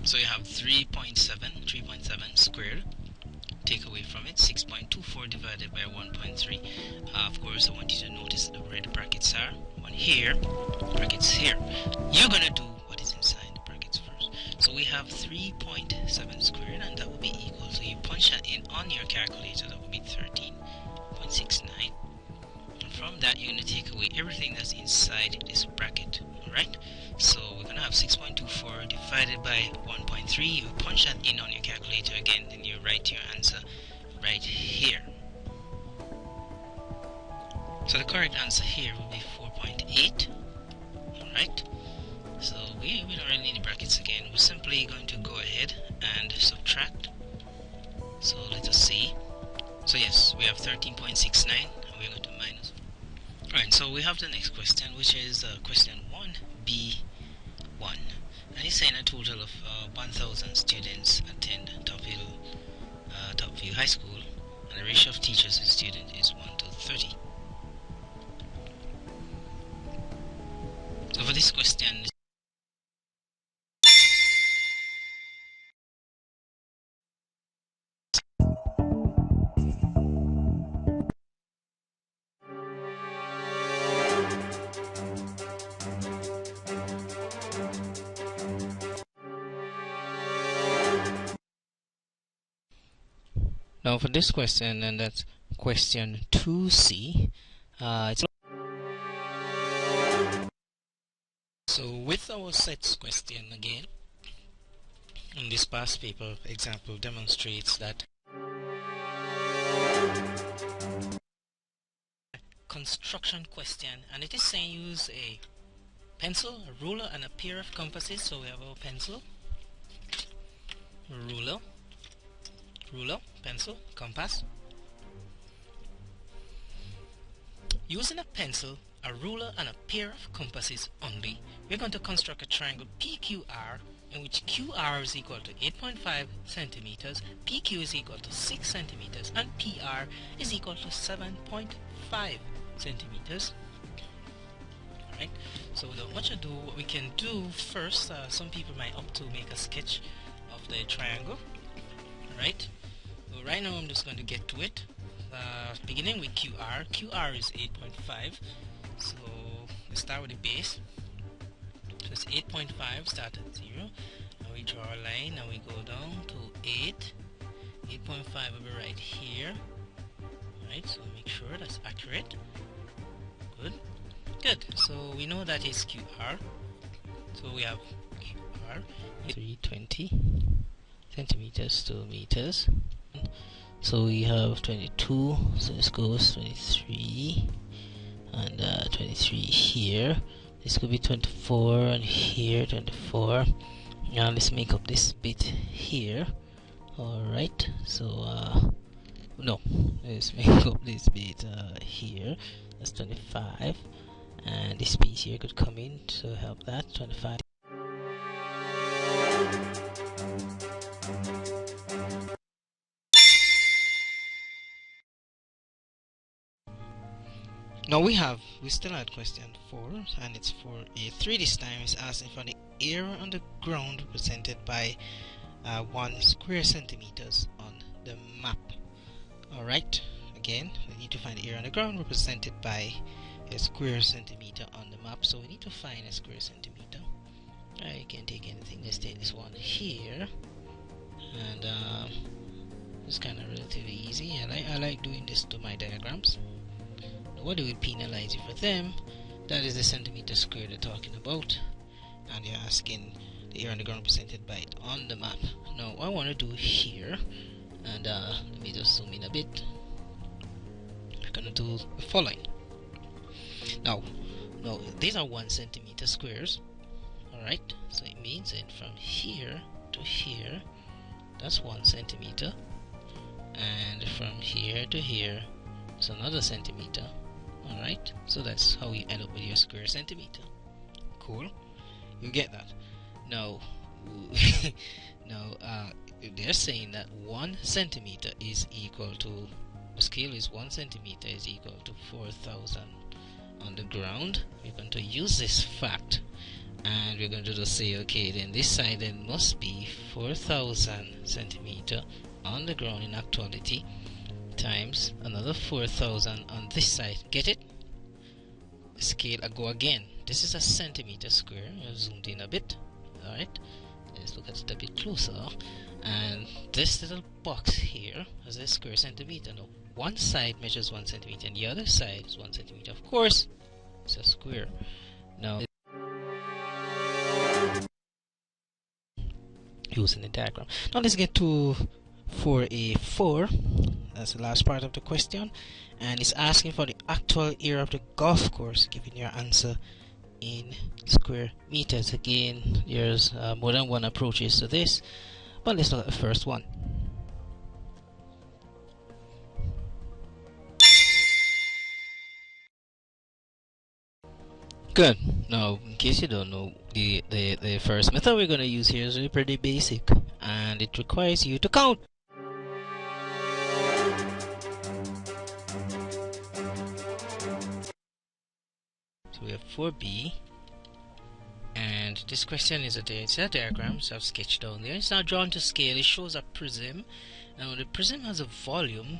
So you have 3.7 squared. Take away from it 6.24 divided by 1.3. Of course, I want you to notice where the brackets are. One here, brackets here. You're gonna do what is inside the brackets first. So we have 3.7 squared, and that will be equal. So you punch that in on your calculator. That will be 13.69. And from that, you're gonna take away everything that's inside this bracket. All right. So we're gonna have 6.24 divided by 1.3. You punch that in on your calculator again, then you write your answer right here. So the correct answer here will be 4.8. Alright, so we don't really need the brackets again. We're simply going to go ahead and subtract. So let us see. So yes, we have 13.69, and we're going to minus. Alright, so we have the next question, which is question 1B1. And it's saying a total of 1,000 students attend Topview High School, and the ratio of teachers to students is 1 to 30. So for this question, now for this question, and that's question 2C. It's so with our sets question again, and this past paper example demonstrates that construction question, and it is saying use a pencil, a ruler, and a pair of compasses. So we have our pencil, ruler, pencil, compass. Using a pencil, a ruler, and a pair of compasses only, we're going to construct a triangle PQR, in which QR is equal to 8.5 centimeters, PQ is equal to 6 centimeters, and PR is equal to 7.5 centimeters. Alright, so without much ado, what we can do first, some people might opt to make a sketch of the triangle. Alright, so right now I'm just going to get to it. Beginning with QR. QR is 8.5, so let's start with the base. So it's 8.5, start at 0. Now we draw a line, now we go down to 8. 8.5 will be right here. Alright, so make sure that's accurate. Good. So we know that is QR. So we have QR 320 centimeters to meters. So we have 22, so this goes 23 and 23 here. This could be 24 and here 24. Now let's make up this bit here. Alright, so no, let's make up this bit here. That's 25, and this piece here could come in to help that. 25. Now we still had question 4, and it's for a 3 this time. It's asking for the area on the ground represented by 1 square centimeters on the map. Alright, again, we need to find the area on the ground represented by a square centimeter on the map. So we need to find a square centimeter. You can take anything. Let's take this one here, and it's kind of relatively easy. I like doing this to my diagrams. What do we penalize you for them? That is the centimeter square they're talking about, and you're asking the area on the ground represented by it on the map. Now what I want to do here, and let me just zoom in a bit. I'm gonna do the following. Now these are 1 centimeter squares. Alright, so it means that from here to here, that's 1 centimeter, and from here to here, it's another centimeter. Alright, so that's how you end up with your square centimeter. Cool, you get that. Now they're saying that 1 centimeter is equal to, the scale is 1 centimeter is equal to 4,000 on the ground. We're going to use this fact and we're going to just say, okay, then this side then must be 4,000 centimeter on the ground in actuality times another 4,000 on this side. Get it? Scale, I go again. This is a centimeter square. I've zoomed in a bit. Alright, let's look at it a bit closer. And this little box here has a square centimeter. Now, one side measures 1 centimeter and the other side is 1 centimeter. Of course, it's a square. Now, using the diagram. Now let's get to 4A4. That's the last part of the question, and it's asking for the actual area of the golf course, giving your answer in square meters. Again, there's more than one approaches to this, but let's look at the first one. Good. Now, in case you don't know, the first method we're going to use here is really pretty basic, and it requires you to count. So we have 4B, and this question is it's a diagram, so I've sketched down there. It's not drawn to scale. It shows a prism. Now the prism has a volume,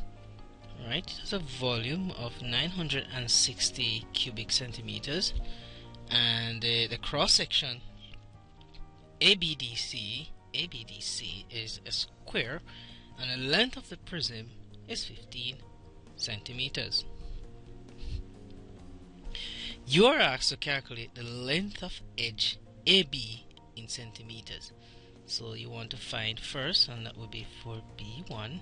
right? It has a volume of 960 cubic centimeters, and the cross section ABDC is a square, and the length of the prism is 15 centimeters. You are asked to calculate the length of edge AB in centimeters. So you want to find first, and that would be for B1,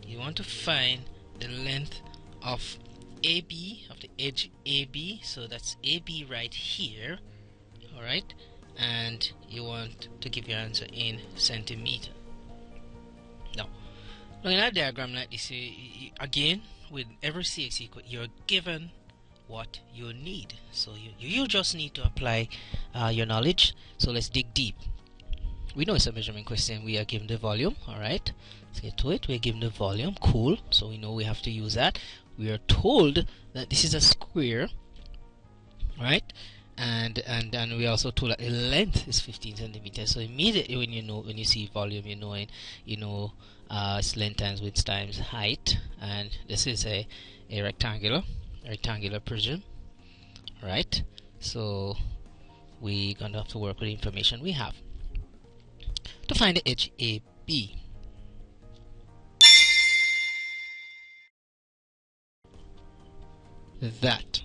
you want to find the length of AB, of the edge AB, so that's AB right here, alright, and you want to give your answer in centimeter. Now in a diagram like this, again, with every CX equal, you're given what you need, so you just need to apply your knowledge. So let's dig deep. We know it's a measurement question. We are given the volume. Alright, let's get to it. We're given the volume. Cool. So we know we have to use that. We are told that this is a square, right? And we also told that the length is 15 centimeters. So immediately when you see volume, you know it's length times width times height, and this is a rectangular prism, right? So we're gonna have to work with the information we have to find the edge AB. That